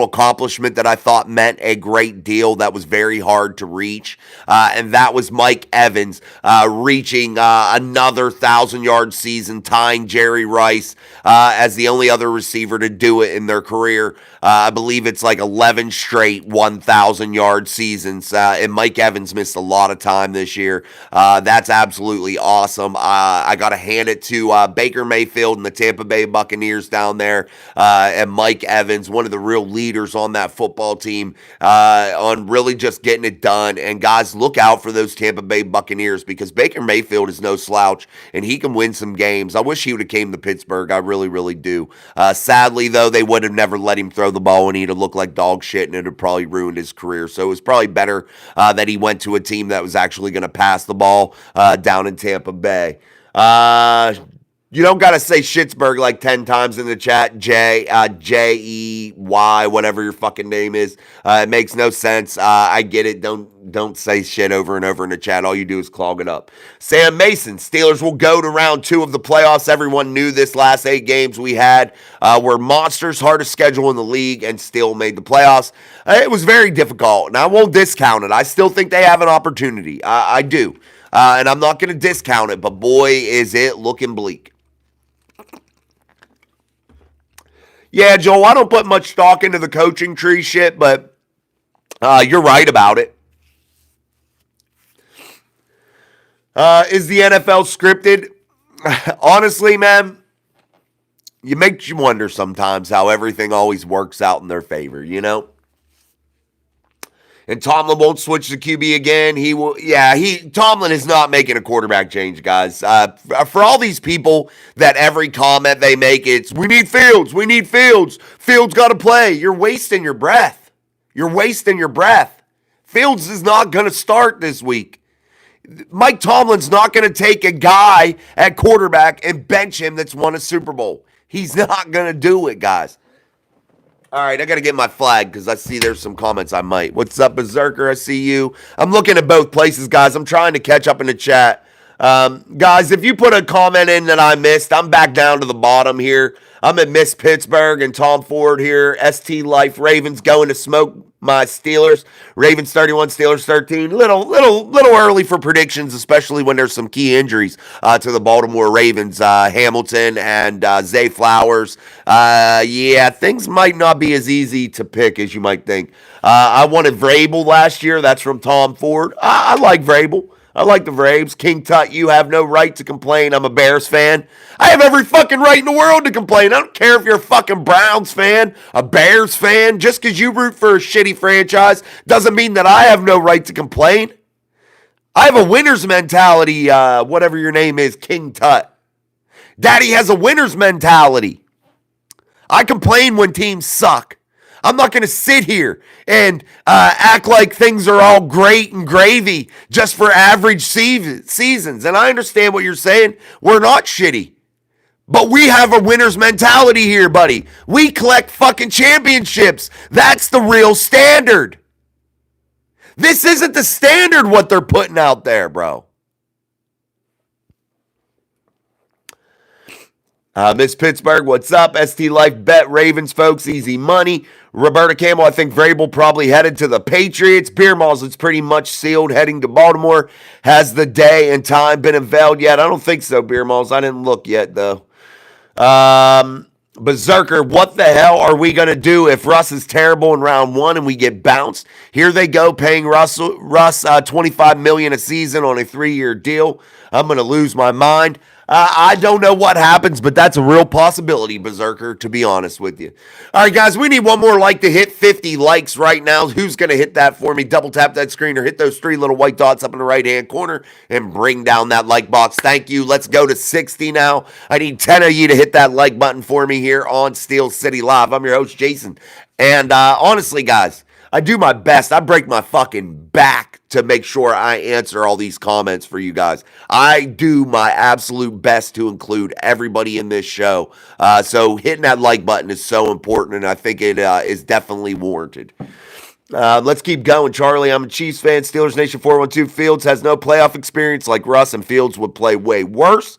accomplishment that I thought meant a great deal that was very hard to reach, and that was Mike Evans reaching another 1,000-yard season, tying Jerry Rice as the only other receiver to do it in their career. I believe it's 11 straight 1,000-yard seasons, and Mike Evans missed a lot of time this year. That's absolutely awesome. I got to hand it to Baker Mayfield and the Tampa Bay Buccaneers down there, and Mike Evans, one of the real leaders on that football team, on really just getting it done. And guys, look out for those Tampa Bay Buccaneers, because Baker Mayfield is no slouch and he can win some games. I wish he would have came to Pittsburgh. I really, really do. Sadly, though, they would have never let him throw the ball, and he'd have looked like dog shit, and it would probably ruined his career. So it was probably better that he went to a team that was actually going to pass the ball down in Tampa Bay. You don't got to say Schittsburg like 10 times in the chat. Jey, whatever your fucking name is. It makes no sense. I get it. Don't say shit over and over in the chat. All you do is clog it up. Sam Mason, Steelers will go to round 2 of the playoffs. Everyone knew this last 8 games we had were monsters, hardest schedule in the league, and still made the playoffs. It was very difficult, and I won't discount it. I still think they have an opportunity. I do. And I'm not going to discount it, but boy, is it looking bleak. Yeah, Joel, I don't put much stock into the coaching tree shit, but you're right about it. Is the NFL scripted? Honestly, man, it makes you wonder sometimes how everything always works out in their favor, you know? And Tomlin won't switch to QB again. He will. Yeah, Tomlin is not making a quarterback change, guys. For all these people that every comment they make, it's we need Fields. We need Fields. Fields got to play. You're wasting your breath. You're wasting your breath. Fields is not going to start this week. Mike Tomlin's not going to take a guy at quarterback and bench him that's won a Super Bowl. He's not going to do it, guys. All right, I got to get my flag because I see there's some comments I might. What's up, Berserker? I see you. I'm looking at both places, guys. I'm trying to catch up in the chat. Guys, if you put a comment in that I missed, I'm back down to the bottom here. I'm at Miss Pittsburgh and Tom Ford here. ST Life Ravens going to smoke my Steelers. Ravens 31, Steelers 13. Little early for predictions, especially when there's some key injuries to the Baltimore Ravens. Hamilton and Zay Flowers. Yeah, things might not be as easy to pick as you might think. I wanted Vrabel last year. That's from Tom Ford. I like Vrabel. I like the Braves. King Tut, you have no right to complain. I'm a Bears fan. I have every fucking right in the world to complain. I don't care if you're a fucking Browns fan, a Bears fan. Just because you root for a shitty franchise doesn't mean that I have no right to complain. I have a winner's mentality, whatever your name is, King Tut. Daddy has a winner's mentality. I complain when teams suck. I'm not going to sit here and act like things are all great and gravy just for average seasons. And I understand what you're saying. We're not shitty. But we have a winner's mentality here, buddy. We collect fucking championships. That's the real standard. This isn't the standard what they're putting out there, bro. Miss Pittsburgh, what's up? ST Life bet Ravens, folks. Easy money. Roberta Campbell, I think Vrabel probably headed to the Patriots. Beer Malls, it's pretty much sealed heading to Baltimore. Has the day and time been unveiled yet? I don't think so, Beer Malls. I didn't look yet, though. Berserker, what the hell are we going to do if Russ is terrible in round 1 and we get bounced? Here they go paying Russ $25 million a season on a 3-year deal. I'm going to lose my mind. I don't know what happens, but that's a real possibility, Berserker, to be honest with you. All right, guys, we need one more like to hit 50 likes right now. Who's going to hit that for me? Double tap that screen or hit those 3 little white dots up in the right-hand corner and bring down that like box. Thank you. Let's go to 60 now. I need 10 of you to hit that like button for me here on Steel City Live. I'm your host, Jason. And honestly, guys, I do my best. I break my fucking back to make sure I answer all these comments for you guys. I do my absolute best to include everybody in this show. So hitting that like button is so important, and I think it is definitely warranted. Let's keep going, Charlie. I'm a Chiefs fan. Steelers Nation 412. Fields has no playoff experience like Russ, and Fields would play way worse.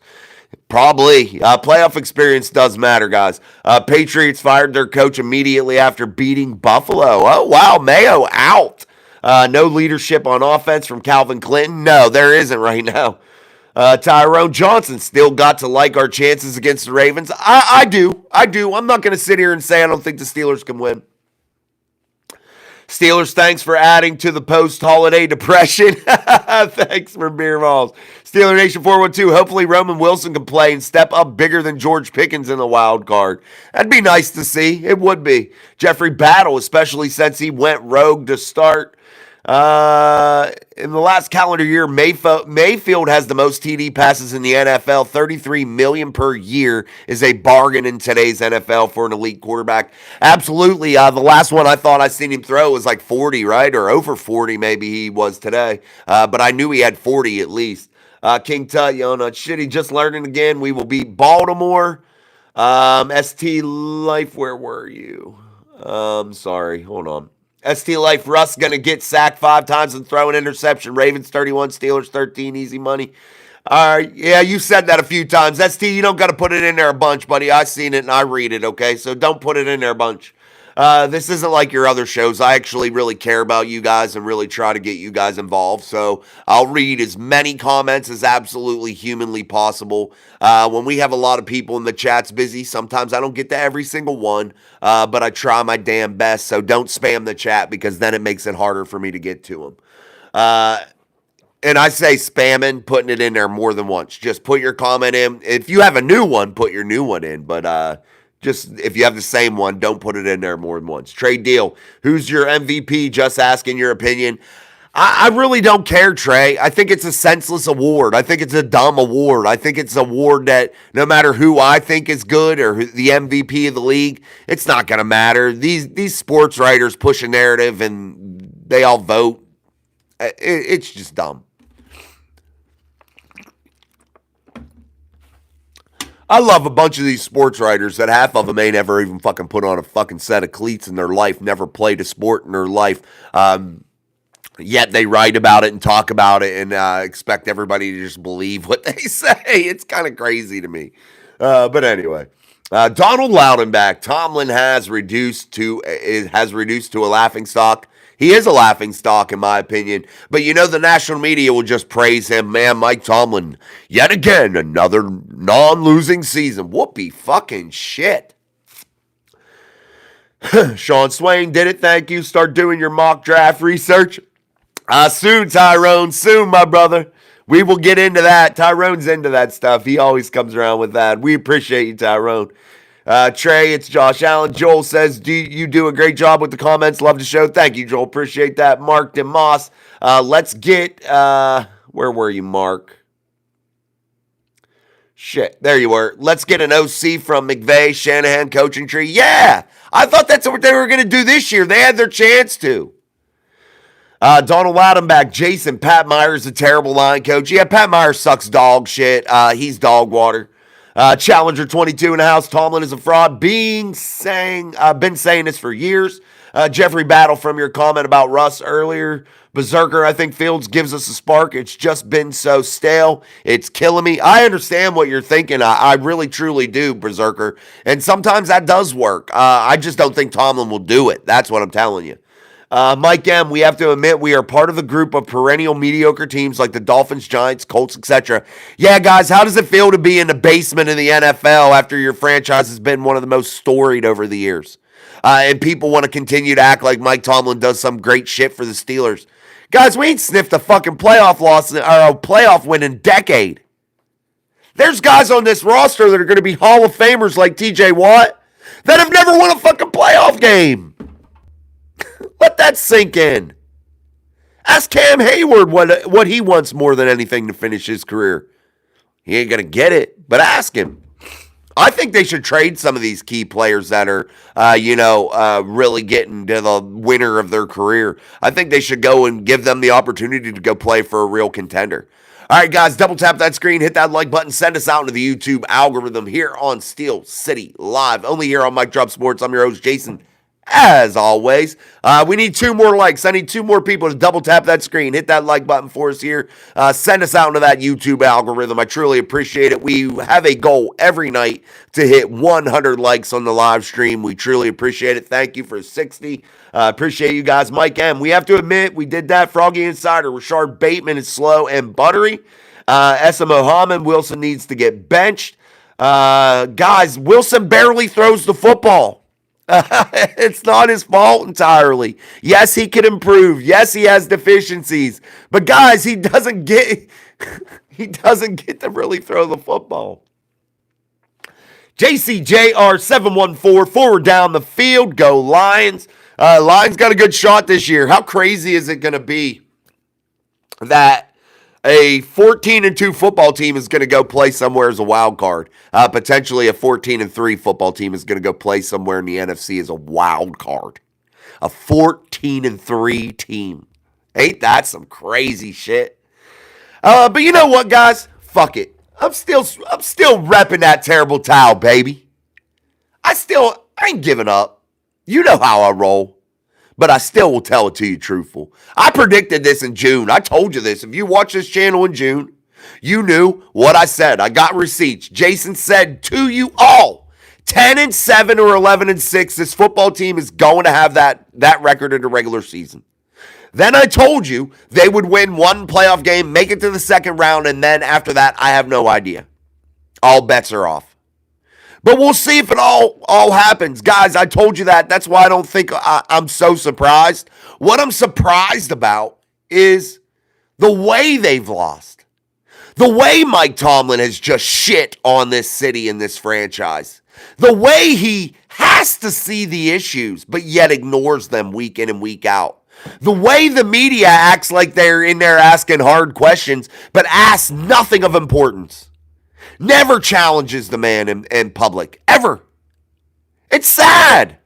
Probably. Playoff experience does matter, guys. Patriots fired their coach immediately after beating Buffalo. Oh, wow. Mayo out. No leadership on offense from Calvin Clinton. No, there isn't right now. Tyrone Johnson still got to like our chances against the Ravens. I do. I'm not going to sit here and say I don't think the Steelers can win. Steelers, thanks for adding to the post-holiday depression. Thanks for beer balls. Steeler Nation 412, hopefully Roman Wilson can play and step up bigger than George Pickens in the wild card. That'd be nice to see. It would be. Jeffrey Battle, especially since he went rogue to start. In the last calendar year, Mayfield has the most TD passes in the NFL. 33 million per year is a bargain in today's NFL for an elite quarterback. Absolutely. The last one I thought I seen him throw was like 40, right? Or over 40 maybe he was today. But I knew he had 40 at least. King Tut, Yona, shitty, just learning again. We will beat Baltimore. ST Life, where were you? Sorry, hold on. ST Life, Russ gonna get sacked 5 times and throw an interception. Ravens 31, Steelers 13, easy money. All right, yeah, you said that a few times. ST, you don't got to put it in there a bunch, buddy. I seen it and I read it, okay? So don't put it in there a bunch. This isn't like your other shows. I actually really care about you guys and really try to get you guys involved. So I'll read as many comments as absolutely humanly possible. When we have a lot of people in the chat's busy, sometimes I don't get to every single one, but I try my damn best. So don't spam the chat because then it makes it harder for me to get to them. And I say spamming, putting it in there more than once. Just put your comment in. If you have a new one, put your new one in. But just if you have the same one, don't put it in there more than once. Trade deal. Who's your MVP? Just asking your opinion. I really don't care, Trey. I think it's a senseless award. I think it's a dumb award. I think it's an award that no matter who I think is good or the MVP of the league, it's not going to matter. These sports writers push a narrative and they all vote. It's just dumb. I love a bunch of these sports writers that half of them ain't ever even fucking put on a fucking set of cleats in their life, never played a sport in their life. Yet they write about it and talk about it and expect everybody to just believe what they say. It's kind of crazy to me. But anyway, Donald Loudenback, Tomlin has reduced to a laughingstock. He is a laughingstock, in my opinion. But you know, the national media will just praise him. Man, Mike Tomlin, yet again, another non-losing season. Whoopee fucking shit. Sean Swain did it. Thank you. Start doing your mock draft research. Soon, Tyrone. Soon, my brother. We will get into that. Tyrone's into that stuff. He always comes around with that. We appreciate you, Tyrone. Trey, it's Josh Allen. Joel says, you do a great job with the comments. Love the show. Thank you, Joel. Appreciate that. Mark DeMoss. Let's get, where were you, Mark? Shit, there you were. Let's get an OC from McVay, Shanahan coaching tree. Yeah, I thought that's what they were going to do this year. They had their chance to. Donald Loudenback, Jason, Pat Myers, a terrible line coach. Yeah, Pat Myers sucks dog shit. He's dog water. Challenger 22 in the house. Tomlin is a fraud. Been saying this for years. Jeffrey Battle, from your comment about Russ earlier. Berserker, I think Fields gives us a spark. It's just been so stale. It's killing me. I understand what you're thinking. I really, truly do, Berserker. And sometimes that does work. I just don't think Tomlin will do it. That's what I'm telling you. Mike M., we have to admit we are part of the group of perennial mediocre teams like the Dolphins, Giants, Colts, etc. Yeah, guys, how does it feel to be in the basement of the NFL after your franchise has been one of the most storied over the years? And people want to continue to act like Mike Tomlin does some great shit for the Steelers. Guys, we ain't sniffed a fucking playoff loss or a playoff win in a decade. There's guys on this roster that are going to be Hall of Famers like TJ Watt that have never won a fucking playoff game. Let that sink in. Ask Cam Hayward what he wants more than anything to finish his career. He ain't going to get it, but ask him. I think they should trade some of these key players that are, really getting to the winner of their career. I think they should go and give them the opportunity to go play for a real contender. All right, guys, double tap that screen, hit that like button, send us out into the YouTube algorithm here on Steel City Live. Only here on Mike Drop Sports. I'm your host, Jason. As always, we need 2 more likes. I need 2 more people to double tap that screen. Hit that like button for us here. Send us out into that YouTube algorithm. I truly appreciate it. We have a goal every night to hit 100 likes on the live stream. We truly appreciate it. Thank you for 60. Appreciate you guys. Mike M., we have to admit, we did that. Froggy Insider, Rashard Bateman is slow and buttery. Essa Mohammed, Wilson needs to get benched. Guys, Wilson barely throws the football. It's not his fault entirely. Yes, he can improve. Yes, he has deficiencies. But guys, he doesn't get to really throw the football. JCJR714, forward down the field. Go Lions. Lions got a good shot this year. How crazy is it going to be that a 14-2 football team is going to go play somewhere as a wild card? Potentially a 14-3 football team is going to go play somewhere in the NFC as a wild card. A 14-3 team. Ain't that some crazy shit? But you know what, guys? Fuck it. I'm still repping that terrible towel, baby. I ain't giving up. You know how I roll. But I still will tell it to you truthful. I predicted this in June. I told you this. If you watch this channel in June, you knew what I said. I got receipts. Jason said to you all, 10-7 or 11-6, this football team is going to have that record in the regular season. Then I told you they would win one playoff game, make it to the second round, and then after that, I have no idea. All bets are off. But we'll see if it all happens. Guys, I told you that. That's why I don't think I'm so surprised. What I'm surprised about is the way they've lost. The way Mike Tomlin has just shit on this city and this franchise. The way he has to see the issues, but yet ignores them week in and week out. The way the media acts like they're in there asking hard questions, but asks nothing of importance. Never challenges the man in public, ever. It's sad.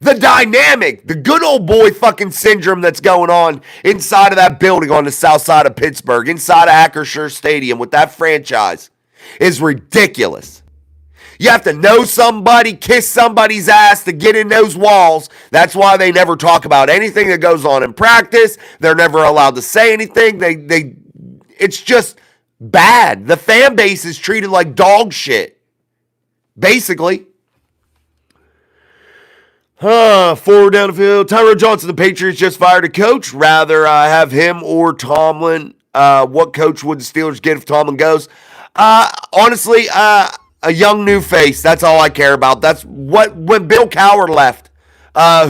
The dynamic, the good old boy fucking syndrome that's going on inside of that building on the south side of Pittsburgh, inside of Acrisure Stadium with that franchise is ridiculous. You have to know somebody, kiss somebody's ass to get in those walls. That's why they never talk about anything that goes on in practice. They're never allowed to say anything. It's just bad. The fan base is treated like dog shit. Basically. Forward down the field. Tyrone Johnson, the Patriots just fired a coach. Rather have him or Tomlin. What coach would the Steelers get if Tomlin goes? Honestly, a young new face. That's all I care about. That's what, when Bill Cowher left,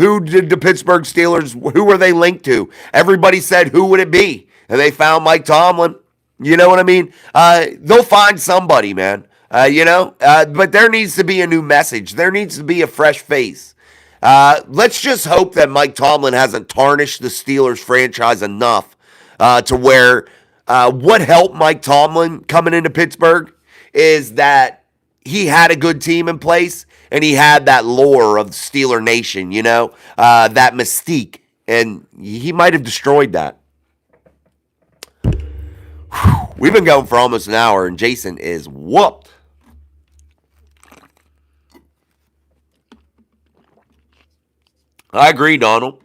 who did the Pittsburgh Steelers, who were they linked to? Everybody said, who would it be? And they found Mike Tomlin. You know what I mean? They'll find somebody, man. But there needs to be a new message. There needs to be a fresh face. Let's just hope that Mike Tomlin hasn't tarnished the Steelers franchise enough to where what helped Mike Tomlin coming into Pittsburgh is that he had a good team in place, and he had that lore of Steeler Nation, that mystique, and he might have destroyed that. We've been going for almost an hour, and Jason is whooped. I agree, Donald.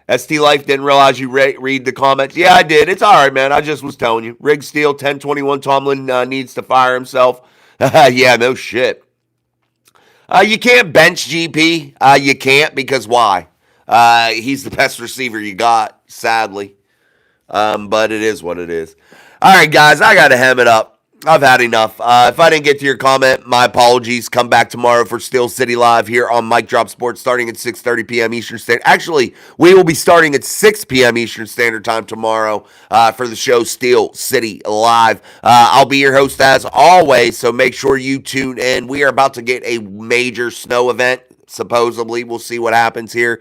ST Life didn't realize you read the comments. Yeah, I did. It's all right, man. I just was telling you. Rig Steel, 1021 Tomlin needs to fire himself. Yeah, no shit. You can't bench GP. You can't because why? He's the best receiver you got, sadly. But it is what it is. All right, guys, I got to hem it up. I've had enough. If I didn't get to your comment, my apologies. Come back tomorrow for Steel City Live here on Mike Drop Sports starting at 6:30 p.m. Eastern Standard. Actually, we will be starting at 6 p.m. Eastern Standard Time tomorrow for the show Steel City Live. I'll be your host as always, so make sure you tune in. We are about to get a major snow event. Supposedly, we'll see what happens here.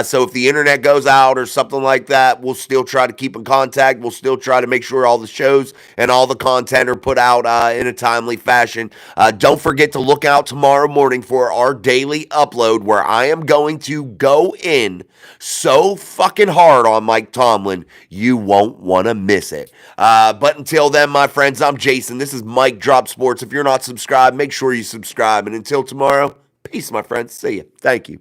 So if the internet goes out or something like that, we'll still try to keep in contact. We'll still try to make sure all the shows and all the content are put out in a timely fashion. Don't forget to look out tomorrow morning for our daily upload where I am going to go in so fucking hard on Mike Tomlin, you won't want to miss it. But until then, my friends, I'm Jason. This is Mike Drop Sports. If you're not subscribed, make sure you subscribe. And until tomorrow, peace, my friends. See you. Thank you.